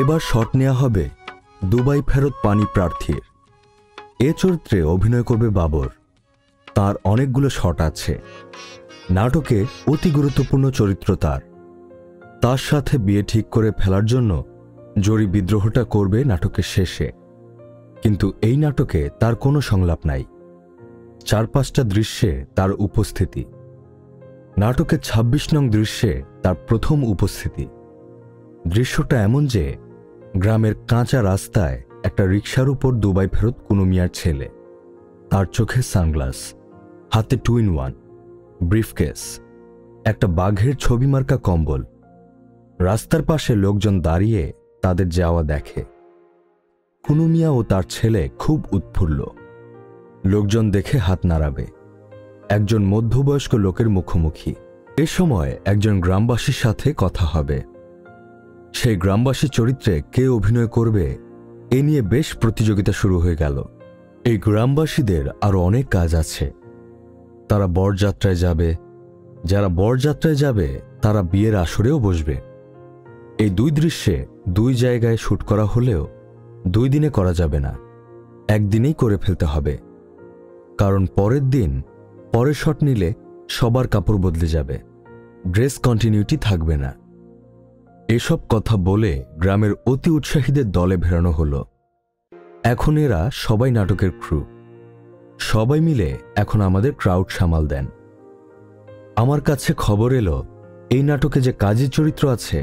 এবার শট নেওয়া হবে দুবাই ফেরত পানি প্রার্থীর। এ চরিত্রে অভিনয় করবে বাবর। তার অনেকগুলো শট আছে। নাটকে অতি গুরুত্বপূর্ণ চরিত্র তার সাথে বিয়ে ঠিক করে ফেলার জন্য জরি বিদ্রোহটা করবে নাটকের শেষে। কিন্তু এই নাটকে তার কোনো সংলাপ নাই, 4-5টা দৃশ্যে তার উপস্থিতি। নাটকের 26 নং দৃশ্যে তার প্রথম উপস্থিতি। দৃশ্যটা এমন যে গ্রামের কাঁচা রাস্তায় একটা রিকশার উপর দুবাই ফেরত কুনু মিয়ার ছেলে, তার চোখে সানগ্লাস, হাতে 2-in-1 ব্রিফকেস, একটা বাঘের ছবি মার্কা কম্বল। রাস্তার পাশে লোকজন দাঁড়িয়ে তাদের যাওয়া দেখে। কুনু মিয়া ও তার ছেলে খুব উৎফুল্ল। লোকজন দেখে হাত নাড়াবে। একজন মধ্যবয়স্ক লোকের মুখোমুখি। এ সময় একজন গ্রামবাসীর সাথে কথা হবে। সেই গ্রামবাসী চরিত্রে কে অভিনয় করবে এ নিয়ে বেশ প্রতিযোগিতা শুরু হয়ে গেল। এই গ্রামবাসীদের আরো অনেক কাজ আছে। তারা বরযাত্রায় যাবে, যারা বরযাত্রায় যাবে তারা বিয়ের আসরেও বসবে। এই 2 দৃশ্যে 2 জায়গায় শুট করা হলেও 2 দিনে করা যাবে না, একদিনেই করে ফেলতে হবে। কারণ পরের দিন পরের শট নিলে সবার কাপড় বদলে যাবে, ড্রেস কন্টিনিউটি থাকবে না। এসব কথা বলে গ্রামের অতি উৎসাহীদের দলে ভেড়ানো হলো। এখন এরা সবাই নাটকের ক্রু। সবাই মিলে এখন আমাদের ক্রাউড সামাল দেন। আমার কাছে খবর এলো এই নাটকে যে কাজী চরিত্র আছে,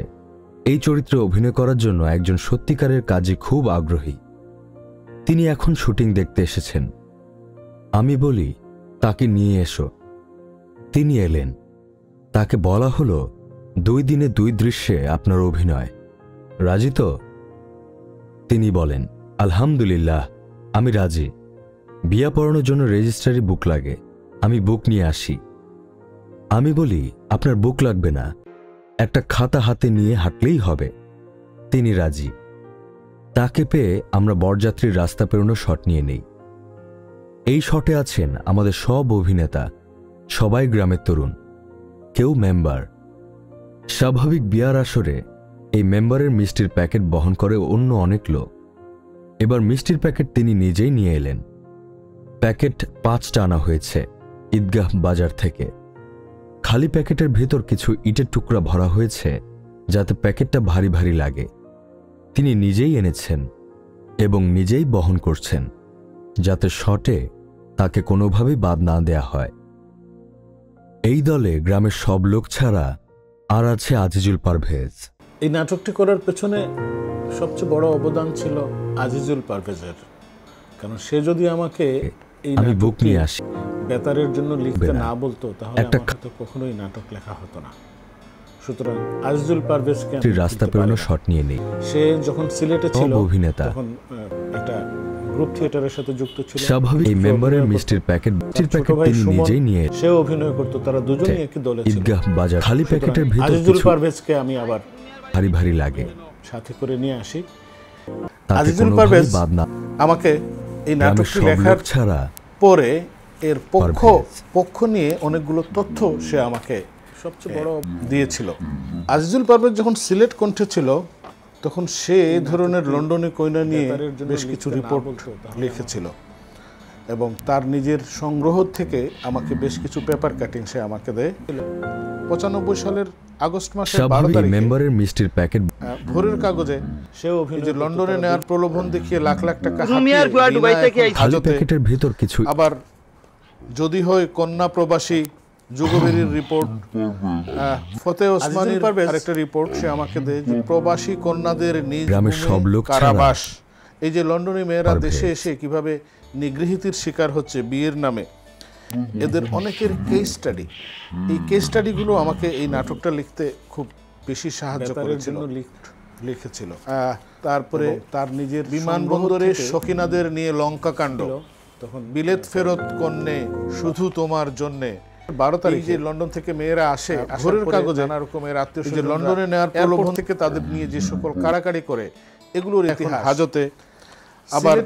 এই চরিত্রে অভিনয় করার জন্য একজন সত্যিকারের কাজী খুব আগ্রহী। তিনি এখন শুটিং দেখতে এসেছেন। আমি বলি, তাকে নিয়ে এসো। তিনি এলেন। তাকে বলা হলো 2 দিনে 2 দৃশ্যে আপনার অভিনয়, রাজি তো? তিনি বলেন, আলহামদুলিল্লাহ, আমি রাজি। বিয়া পড়ানোর জন্য রেজিস্ট্রারি বুক লাগে, আমি বুক নিয়ে আসি। আমি বলি, আপনার বুক লাগবে না, একটা খাতা হাতে নিয়ে হাঁটলেই হবে। তিনি রাজি। তাকে পেয়ে আমরা বরযাত্রীর রাস্তা পেরোনোর শট নিয়ে নেই। এই শটে আছেন আমাদের সব অভিনেতা, সবাই গ্রামের তরুণ, কেউ মেম্বার। স্বাভাবিক বিয়ার আসরে এই মেম্বারের মিষ্টির প্যাকেট বহন করে অন্য অনেক লোক। এবার মিষ্টির প্যাকেট তিনি নিজেই নিয়ে এলেন। প্যাকেট 5টা আনা হয়েছে ঈদগাহ বাজার থেকে। খালি প্যাকেটের ভেতর কিছু ইটের টুকরা ভরা হয়েছে যাতে প্যাকেটটা ভারী ভারী লাগে। তিনি নিজেই এনেছেন এবং নিজেই বহন করছেন যাতে শটে তাকে কোনোভাবেই বাদ না দেয়া হয়। এই দলে গ্রামের সব লোক ছাড়া আর আছে আজিজুল পারভেজ। এই নাটকটি করার পেছনে সবচেয়ে বড় অবদান ছিল আজিজুল পারভেজের। কারণ সে যদি আমাকে এই আমি বুক নিয়ে আসি বেতারের জন্য লিখতে না বলতো তাহলে আমার হয়তো কখনোই নাটক লেখা হতো না। সুতরাং আজিজুল পারভেজকে রাস্তা পেরোনো শট নিয়ে নেই। সে যখন সিলেটে ছিল অভিনেতা, তখন একটা গ্রুপ থিয়েটারের সাথে যুক্ত ছিল। স্বাভাবিক এই মেম্বারের মিষ্টির প্যাকেট তিনি নিজেই নিয়ে সে অভিনয় করত। তারা দুজনেই একই দলে ছিল। ঈদগাহ বাজার খালি প্যাকেটের ভিতর আজিজুল পারভেজকে আমি আবার ভারী ভারী লাগে সাথে করে নিয়ে আসি। আজিজুল পারভেজ আমাকে এই নাটকটি লেখার ছাড়া পরে এর পক্ষ নিয়ে অনেকগুলো তথ্য সে আমাকে সবচেয়ে বড় দিয়েছিল। আজিজুল পারভেজ যখন সিলেট কণ্ঠে ছিল তখন সে এই ধরনের লন্ডনে কইনা নিয়ে বেশ কিছু রিপোর্ট লিখেছিল এবং তার নিজের সংগ্রহ থেকে আমাকে বেশ কিছু পেপার কাটিং সে আমাকে দেয়। 95 সালের আগস্ট মাসের 12 তারিখে মেম্বারের মিষ্টির প্যাকেট ভোরের কাগজে সে অভিনয় লন্ডনে নেওয়ার প্রলোভন দেখিয়ে লাখ লাখ টাকা খালি প্যাকেটের ভিতর কিছু। আবার যদি হয় কন্যা প্রবাসী যুগবেরীর রিপোর্ট, ফতে ওসমানীর আরেকটা রিপোর্ট সে আমাকে দেয় যে প্রবাসী কন্যাদের নিজ গ্রামের সব লোক কারাবাস, এই যে লন্ডনে মেয়েরা দেশে এসে কিভাবে নিগৃহীতির শিকার হচ্ছে বিয়ের নামে, এদের অনেকের কেস স্টাডি। এই কেস স্টাডিগুলো আমাকে এই নাটকটা লিখতে খুব বেশি সাহায্য করেছিল, লিখেছিল। তারপরে তার নিজের বিমানবন্দরে শকিনাদের নিয়ে লঙ্কা কাণ্ড, তখন বিলেত ফেরত কন্যে শুধু তোমার জন্যে। 12 তারিখে লন্ডন থেকে মেয়েরা আসে, ভোরের কাগজে নানা রকমের আত্মীয় লন্ডনে নেওয়ার প্রলোভন থেকে তাদের নিয়ে যে সকল কারাকারি করে, এগুলোর ইতিহাস হাজতে। আবার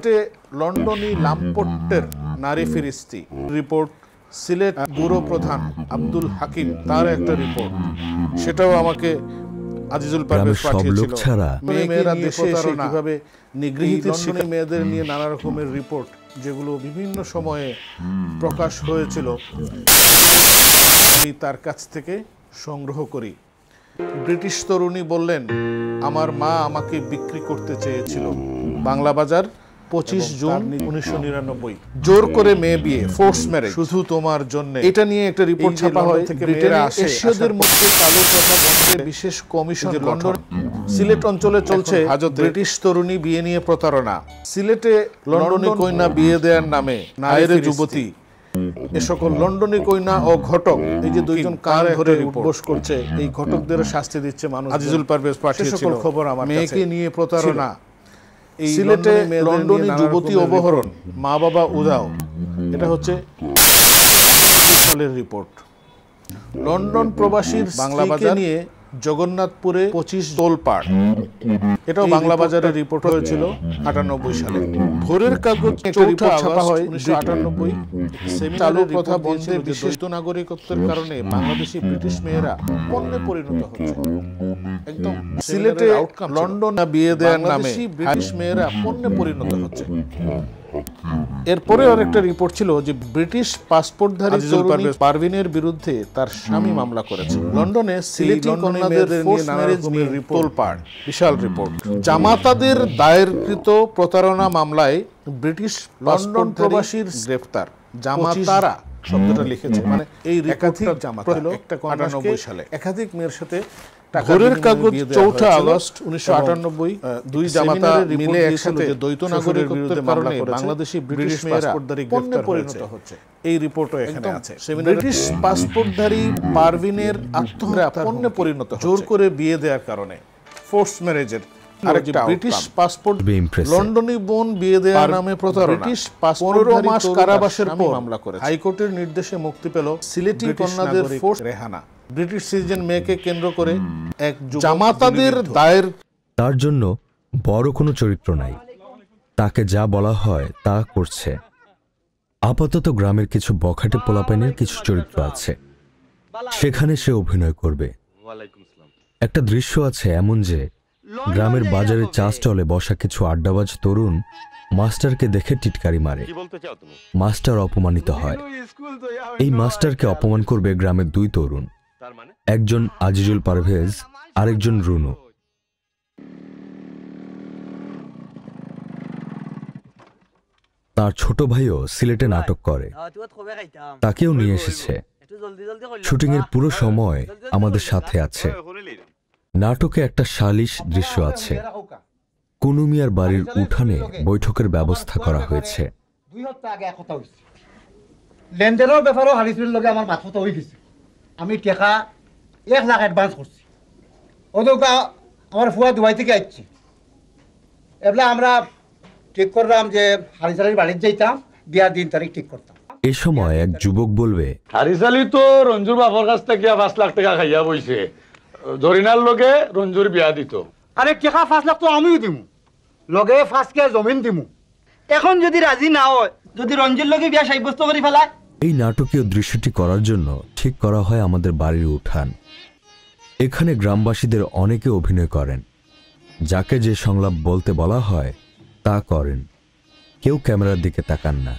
লন্ডনী লামপট্টের নারী ফিরিস্তি রিপোর্ট, সিলেট ব্যুরো প্রধান আব্দুল হাকিম তার একটা রিপোর্ট, সেটাও আমাকে আজিজুল গ্রামের পারভেজ সব লোক পাঠিয়েছিল। ছাড়া মেয়েরা দেশে এসে কিভাবে নিগৃহীতের শিকার মেয়েদের নিয়ে নানা রকমের রিপোর্ট যেগুলো বিভিন্ন সময়ে প্রকাশ হয়েছিল আমি তার কাছ থেকে সংগ্রহ করি। ব্রিটিশ তরুণী বললেন, আমার মা আমাকে বিক্রি করতে চেয়েছিল। বাংলা বাজার 25 জুন 1999। জোর করে মেয়ে বিয়ে, ফোর্স ম্যারেজ, শুধু তোমার জন্য। এটা নিয়ে একটা রিপোর্ট ছাপা হয় থেকে ব্রিটেনের এশীয়দের মধ্যে কালো প্রথা বন্ধে বিশেষ কমিশন গঠন। সিলেট অঞ্চলে চলছে ব্রিটিশ তরুণী বিয়ে নিয়ে প্রতারণা। সিলেটে লন্ডনে কন্যা বিয়ে দেওয়ার নামে নায়ের যুবতী এ সকল লন্ডনী কইনা ও ঘটক, এই যে দুইজন কার ধরে উপোস করছে, এই ঘটকদের শাস্তি দিচ্ছে মানুষ। আজিজুল পারভেজ পাঠিয়েছিল খবর আমার কাছে। মেয়েকে নিয়ে প্রতারণা, সিলেটে লন্ডনী যুবতী অপহরণ, মা বাবা উধাও। এটা হচ্ছে সালের রিপোর্ট। লন্ডন প্রবাসীর বাংলা বাজার নিয়ে জগন্নাথপুরে 25 তোলপাড়। এটাও বাংলা বাজারের রিপোর্ট হয়েছিল 98 সালে। ভোরের কাগজ একটা রিপোর্ট ছাপা হয় 1998। চালু প্রথা বন্ধে বিশেষ নাগরিকত্বের কারণে বাংলাদেশি ব্রিটিশ মেয়েরা পণ্যে পরিণত হচ্ছে। একদম সিলেটে লন্ডন বিয়ে দেওয়ার নামে ব্রিটিশ মেয়েরা পণ্যে পরিণত হচ্ছে। এরপরে আর একটা রিপোর্ট ছিল যে ব্রিটিশ পাসপোর্টধারী তরুণী পারভিনের বিরুদ্ধে তার স্বামী মামলা করেছে। লন্ডনে সিলেটি কন্যাদের ফোর্স ম্যারেজ নিয়ে তোলপাড়, বিশাল রিপোর্ট। জামাতাদের দায়েরকৃত প্রতারণা মামলায় ব্রিটিশ লন্ডন প্রবাসীর গ্রেফতার। জামাতারা শব্দটা লিখেছে, মানে এই একাধিক জামাতা ছিল। একটা 98 সালে একাধিক মেয়ের সাথে ভোরের কাগজ 4 আগস্ট 1998 দুই জামাতা মিলে একসাথে দ্বৈত নাগরিকত্বের কারণে বাংলাদেশি ব্রিটিশ পাসপোর্টধারী পণ্যে পরিণত হচ্ছে। এই রিপোর্টও এখানে আছে। ব্রিটিশ পাসপোর্টধারী পারভিনের আত্মহত্যা পণ্যে পরিণত হচ্ছে জোর করে বিয়ে দেওয়ার কারণে, ফোর্স ম্যারেজের। আরেকটা ব্রিটিশ পাসপোর্ট লন্ডনী বোন বিয়ে দেওয়ার নামে প্রতারণা। ব্রিটিশ 15 মাস কারাবাসের পর মামলা করে হাইকোর্টের নির্দেশে মুক্তি পেল সিলেটি কন্যাদের ফোর্স রেহানা। ব্রিটিশ সিটিজেন মেয়েকে কেন্দ্র করে এক জামাতাদের দায়ের। তার জন্য বড় কোনো চরিত্র নাই, তাকে যা বলা হয় তা করছে। আপাতত গ্রামের কিছু বখাটে পোলাপাইনের কিছু চরিত্র আছে, সেখানে সে অভিনয় করবে। একটা দৃশ্য আছে এমন যে গ্রামের বাজারে চা স্টলে বসা কিছু আড্ডাবাজ তরুণ মাস্টারকে দেখে টিটকারি মারে। মাস্টার অপমানিত হয়। এই মাস্টারকে অপমান করবে গ্রামের দুই তরুণ, একজন আজিজুল পারভেজ, আরেকজন রুনু। তার ছোট ভাইও সিলেটে নাটক করে, তাকেও নিয়ে এসেছে। শুটিংয়ের পুরো সময় আমাদের সাথে আছে। নাটকে একটা সালিশ দৃশ্য আছে। কুনু মিয়ার বাড়ির উঠানে বৈঠকের ব্যবস্থা করা হয়েছে। 2 সপ্তাহ আগে কথা হইছে, লেনদেনের ব্যাপারেও হারিসের লগে আমার মাথা হয়ে গেছে। আমি টাকা 1 লাখ অ্যাডভান্স করছি। ওদোকা আমার ফুয়া দুবাই থেকে আসছে। এবলা আমরা ঠিক করলাম যে হারিসালির বাড়িতে যাইতাম, বিয়ার দিন তারিখ ঠিক করতাম। এ সময় এক যুবক বলবে, হারিসালি তো রঞ্জুর বাবার কাছ থেকে 5 লাখ টাকা খাইয়া বইছে। জরিনার লগে রঞ্জুর বিয়া দিত। আরে টাকা 5 লাখ তো আমিও দিমু, লগে 5 কে জমিন দিমু। এখন যদি রাজি না হয়, যদি রঞ্জুর লগে বিয়া সাব্যস্ত করে ফেলায়। এই নাটকীয় দৃশ্যটি করার জন্য ঠিক করা হয় আমাদের বাড়ির উঠান। এখানে গ্রামবাসীদের অনেকে অভিনয় করেন, যাকে যে সংলাপ বলতে বলা হয় তা করেন। কেউ ক্যামেরার দিকে তাকান না।